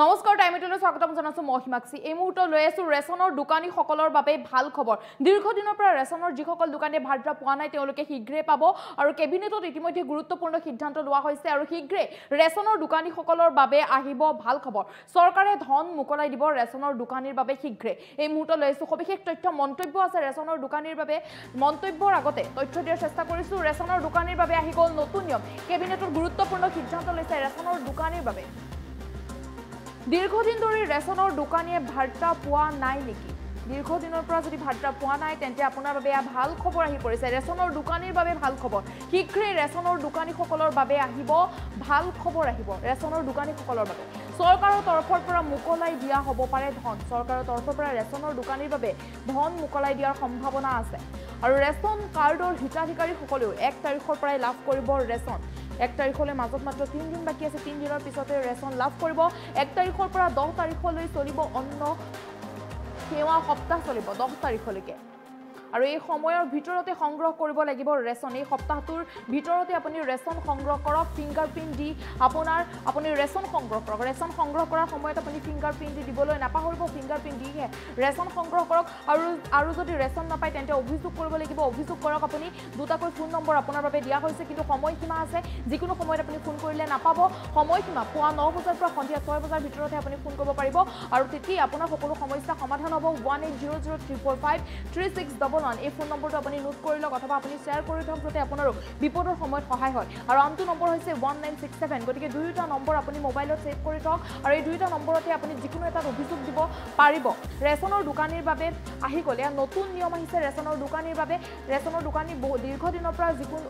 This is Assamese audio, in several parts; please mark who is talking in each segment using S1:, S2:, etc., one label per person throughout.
S1: নমস্কাৰ টাইমটোলৈ স্বাগতম জনাইছো মহিমাক্ষী এই মুহূৰ্তত লৈ আছো ৰেচনৰ দোকানীসকলৰ বাবে ভাল খবৰ দীৰ্ঘদিনৰ পৰা ৰেচনৰ যিসকল দোকানীয়ে ভাড়া পোৱা নাই তেওঁলোকে শীঘ্ৰে পাব আৰু কেবিনেটত ইতিমধ্যে গুৰুত্বপূৰ্ণ সিদ্ধান্ত লোৱা হৈছে আৰু শীঘ্ৰে ৰেচনৰ দোকানীসকলৰ বাবে আহিব ভাল খবৰ চৰকাৰে ধন মুকলাই দিব ৰেচনৰ দোকানীৰ বাবে শীঘ্ৰে এই মুহূৰ্তত লৈ আছো সবিশেষ তথ্য মন্তব্য আছে ৰেচনৰ দোকানীৰ বাবে মন্তব্যৰ আগতে তথ্য দিয়াৰ চেষ্টা কৰিছো ৰেচনৰ দোকানীৰ বাবে আহি গ'ল নতুন নিয়ম কেবিনেটত গুৰুত্বপূৰ্ণ সিদ্ধান্ত লৈছে ৰেচনৰ দোকানীৰ বাবে দীৰ্ঘদিন ধৰি ৰেচনৰ দোকানীয়ে ভাড়া পোৱা নাই নেকি দীৰ্ঘদিনৰ পৰা যদি ভাড়া পোৱা নাই তেন্তে আপোনাৰ বাবে ভাল খবৰ আহি পৰিছে ৰেচনৰ দোকানীৰ বাবে ভাল খবৰ শীঘ্ৰে ৰেচনৰ দোকানীসকলৰ বাবে আহিব ভাল খবৰ আহিব ৰেচনৰ দোকানীসকলৰ বাবে চৰকাৰৰ তৰফৰ পৰা মুকলাই দিয়া হ'ব পাৰে ধন চৰকাৰৰ তৰফৰ পৰা ৰেচনৰ দোকানীৰ বাবে ধন মুকলাই দিয়াৰ সম্ভাৱনা আছে আৰু ৰেচন কাৰ্ডৰ হিতাধিকাৰীসকলেও 1 তাৰিখৰ পৰাই লাভ কৰিব ৰেচন 1 তাৰিখলৈ মাজত মাত্ৰ 3 দিন বাকি আছে 3 দিনৰ পিছতে ৰেচন লাভ কৰিব 1 তাৰিখৰ পৰা 10 তাৰিখলৈ চলিব অন্ন সেৱা সপ্তাহ চলিব 10 তাৰিখলৈকে আৰু এই সময়ৰ ভিতৰতে সংগ্ৰহ কৰিব লাগিব ৰেচন এই সপ্তাহটোৰ ভিতৰতে আপুনি ৰেচন সংগ্ৰহ কৰক ফিংগাৰপ্ৰিন্ট দি আপুনি ৰেচন সংগ্ৰহ কৰাৰ সময়ত আপুনি ফিংগাৰপ্ৰিন্ট দি দিবলৈ নাপাহৰিব ফিংগাৰপ্ৰিন্ট দিহে ৰেচন সংগ্ৰহ কৰক আৰু যদি ৰেচন নাপায় তেন্তে অভিযোগ কৰিব লাগিব অভিযোগ কৰক আপুনি দুটাকৈ ফোন নম্বৰ আপোনাৰ বাবে দিয়া হৈছে কিন্তু সময়সীমা আছে যিকোনো সময়ত আপুনি ফোন কৰিলে নাপাব সময়সীমা পুৱা 9 বজাৰ পৰা সন্ধিয়া 6 বজাৰ ভিতৰতে আপুনি ফোন কৰিব পাৰিব আৰু তেতিয়া আপোনাৰ সকলো সমস্যা সমাধান হ'ব 1800345361 এই ফোন নম্বৰটো আপুনি নোট কৰি লওক অথবা আপুনি শ্বেয়াৰ কৰি থওক যাতে আপোনাৰো বিপদৰ সময়ত সহায় হয় আৰু আনটো নম্বৰ হৈছে 1967 গতিকে দুয়োটা নম্বৰ আপুনি মোবাইলত ছেভ কৰি থওক আৰু এই দুয়োটা নম্বৰতে আপুনি যিকোনো এটা অভিযোগ দিব পাৰিব ৰেচনৰ দোকানীৰ বাবে আহি গ'লে নতুন নিয়ম আহিছে ৰেচনৰ দোকানীৰ বাবে ৰেচনৰ দোকানী দীৰ্ঘদিনৰ পৰা যিকোনো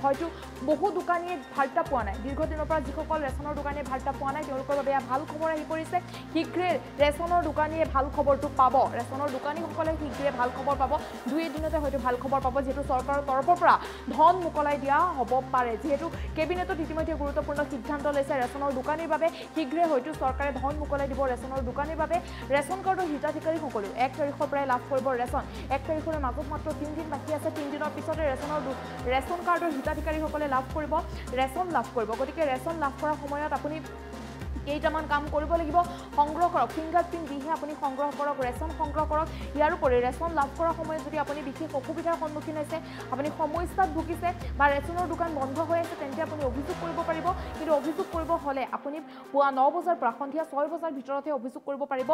S1: হয়তো বহু দোকানীয়ে ভাড়া পোৱা নাই দীৰ্ঘদিনৰ পৰা যিসকল ৰেচনৰ দোকানীয়ে ভাড়া পোৱা নাই তেওঁলোকৰ বাবে ভাল খবৰ আহি পৰিছে শীঘ্ৰে ৰেচনৰ দোকানীয়ে ভাল খবৰটো পাব ৰেচনৰ দোকানীসকলে শীঘ্ৰে ভাল খবৰ পাব দুই দিনতে হয়তো ভাল খবৰ পাব যেহেতু চৰকাৰৰ তৰফৰ পৰা ধন মুকলাই দিয়া হ'ব পাৰে যেহেতু কেবিনেটত ইতিমধ্যে গুৰুত্বপূৰ্ণ সিদ্ধান্ত লৈছে ৰেচনৰ দোকানীৰ বাবে শীঘ্ৰে হয়তো চৰকাৰে ধন মুকলাই দিব ৰেচনৰ দোকানীৰ বাবে ৰেচন কাৰ্ডৰ হিতাধিকাৰীসকলেও 1 তাৰিখৰ পৰাই লাভ কৰিব ৰেচন 1 তাৰিখলৈ মাজত মাত্ৰ 3 দিন বাকি আছে 3 দিনৰ পিছতে ৰেচন কাৰ্ডৰ হিতাধিকাৰীসকলে লাভ কৰিব ৰেচন লাভ কৰিব গতিকে ৰেচন লাভ কৰাৰ সময়ত আপুনি কেইটামান কাম কৰিব লাগিব সংগ্ৰহ কৰক ফিংগাৰপ্ৰিন্ট দিহে আপুনি সংগ্ৰহ কৰক ৰেচন সংগ্ৰহ কৰক ইয়াৰ উপৰি ৰেচন লাভ কৰাৰ সময়ত যদি আপুনি বিশেষ অসুবিধাৰ সন্মুখীন হৈছে আপুনি সমস্যাত ভুগিছে বা ৰেচনৰ দোকান বন্ধ হৈ আছে তেন্তে আপুনি অভিযোগ কৰিব পাৰিব কিন্তু অভিযোগ কৰিব হ'লে আপুনি পুৱা 9 বজাৰ পৰা সন্ধিয়া 6 বজাৰ ভিতৰতে অভিযোগ কৰিব পাৰিব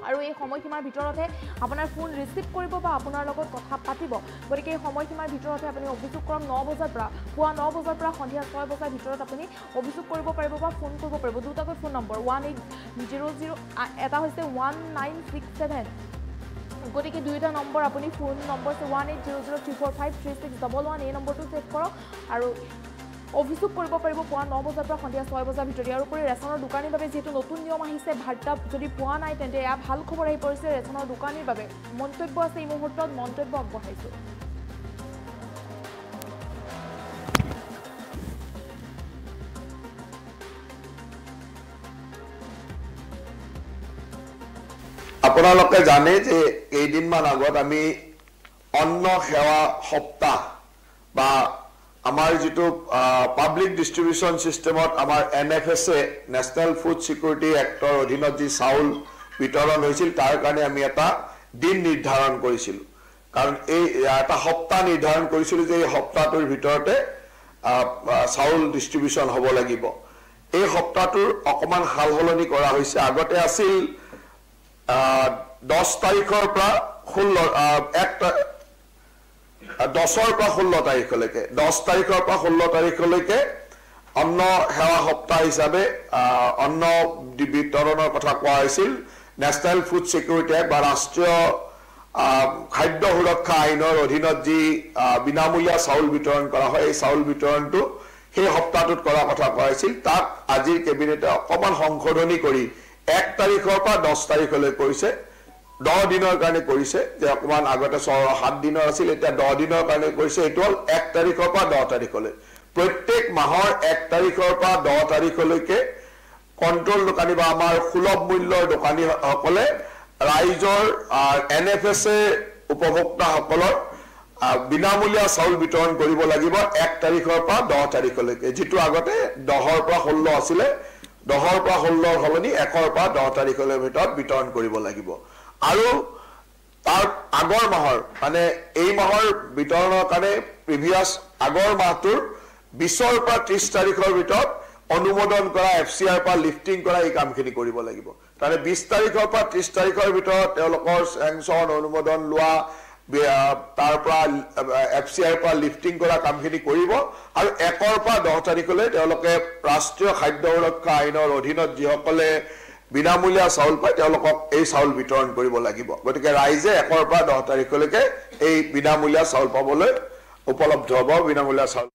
S1: আৰু এই সময়সীমাৰ ভিতৰতে আপোনাৰ ফোন ৰিচিভ কৰিব বা আপোনাৰ লগত কথা পাতিব গতিকে এই সময়সীমাৰ ভিতৰতে আপুনি অভিযোগ কৰক 9 বজাৰ পৰা পুৱা 9 বজাৰ পৰা সন্ধিয়া 6 বজাৰ ভিতৰত আপুনি অভিযোগ কৰিব পাৰিব বা ফোন কৰিব পাৰিব দুটাকৈ ফোন নম্বৰ 1800 এটা হৈছে 1967 গতিকে দুইটা নম্বৰ আপুনি ফোন নম্বৰ 1800345361 এই নম্বৰটো ছেভ কৰক আৰু অভিযোগ কৰিব পাৰিব পুৱা 9 বজাৰ পৰা সন্ধিয়া 6 বজাৰ ভিতৰত ইয়াৰ উপৰি ৰেচনৰ দোকানীৰ বাবে যেহেতু নতুন নিয়ম আহিছে ভাড়া যদি পোৱা নাই তেন্তে এয়া ভাল খবৰ আহি পৰিছে ৰেচনৰ দোকানীৰ বাবে মন্তব্য আছে এই মুহূৰ্তত মন্তব্য আগবঢ়াইছো
S2: আপোনালোকে জানে যে কেইদিনমান আগত আমি অন্ন সেৱা সপ্তাহ বা আমাৰ যেটো পাব্লিক ডিস্ট্ৰিবিউশন সিস্টেমত আমাৰ NFSA national food security actor অধীনত যি চাউল বিতৰণ হৈছিল তাৰ কাৰণে আমি এটা দিন নিৰ্ধাৰণ কৰিছিল কাৰণ এই এটা সপ্তাহ নিৰ্ধাৰণ কৰিছিল যে এই সপ্তাহটোৰ ভিতৰতে চাউল ডিস্ট্ৰিবিউশন হ'ব লাগিব এই সপ্তাহটোৰ অকমান হালহলনি কৰা হৈছে আগতে আছিল 10 তাৰিখৰ পৰা 10ৰ পৰা 16 তাৰিখলৈকে 10 তাৰিখৰ পৰা 16 তাৰিখলৈকে অন্ন সেৱা সপ্তাহ হিচাপে অন্ন বিতৰণৰ কথা কোৱা হৈছিল নেশনাল ফুড সিকিউৰিটি বা ৰাষ্ট্ৰীয় খাদ্য সুৰক্ষা আইনৰ অধীনত যি বিনামূলীয়া চাউল বিতৰণ কৰা হয় এই চাউল বিতৰণটো সেই সপ্তাহটোত কৰা কথা কোৱা হৈছিল তাক আজিৰ কেবিনেটে অকমান সংশোধনী কৰি 1 তাৰিখৰ পৰা 10 তাৰিখলৈ কৰিছে 10 দিনৰ কাৰণে কৰিছে যে অকমান আগতে 7 দিনৰ আছিল এতিয়া 10 দিনৰ কাৰণে কৰিছে এটো হল 1 তাৰিখৰ পৰা 10 তাৰিখলৈ প্ৰত্যেক মাহৰ 1 তাৰিখৰ পৰা 10 তাৰিখলৈকে কন্ট্ৰোল দোকানী বা আমাৰ সুলভ মূল্যৰ দোকানী সকলে ৰাইজৰ এনএফএসএ উপভোক্তা সকলৰ বিনামূলীয়া চাউল বিতৰণ কৰিব লাগিব 1 তাৰিখৰ পৰা 10 তাৰিখলৈকে যেটো আগতে 10ৰ পৰা 16 আছিল 10ৰ পৰা 16ৰ সলনি 1ৰ পৰা 10 তাৰিখলৈ ভিতৰত বিতৰণ কৰিব লাগিব আৰু তাৰ আগৰ মাহৰ মানে এই মাহৰ বিতৰণৰ কাৰণে প্ৰিভিয়াস আগৰ মাহটোৰ 20ৰ পৰা 30 তাৰিখৰ ভিতৰত অনুমোদন কৰা FCR পৰা লিফটিং কৰা এই কামখিনি কৰিব লাগিব তাৰে 20 তাৰিখৰ পৰা 30 তাৰিখৰ ভিতৰত তেওঁলোকৰ স্যাংচন অনুমোদন লোৱা তাৰ পৰা FCR পৰা লিফটিং কৰা কামখিনি কৰিব আৰু 1ৰ পৰা 10 তাৰিখলৈ তেওঁলোকে ৰাষ্ট্ৰীয় খাদ্য সুৰক্ষা আইনৰ অধীনত যিসকলে বিনামূলীয়া চাউল পায় তেওঁলোকক এই চাউল বিতৰণ কৰিব লাগিব গতিকে ৰাইজে 1ৰ পৰা 10 তাৰিখলৈকে এই বিনামূলীয়া চাউল পাবলৈ উপলব্ধ হ'ব বিনামূলীয়া চাউল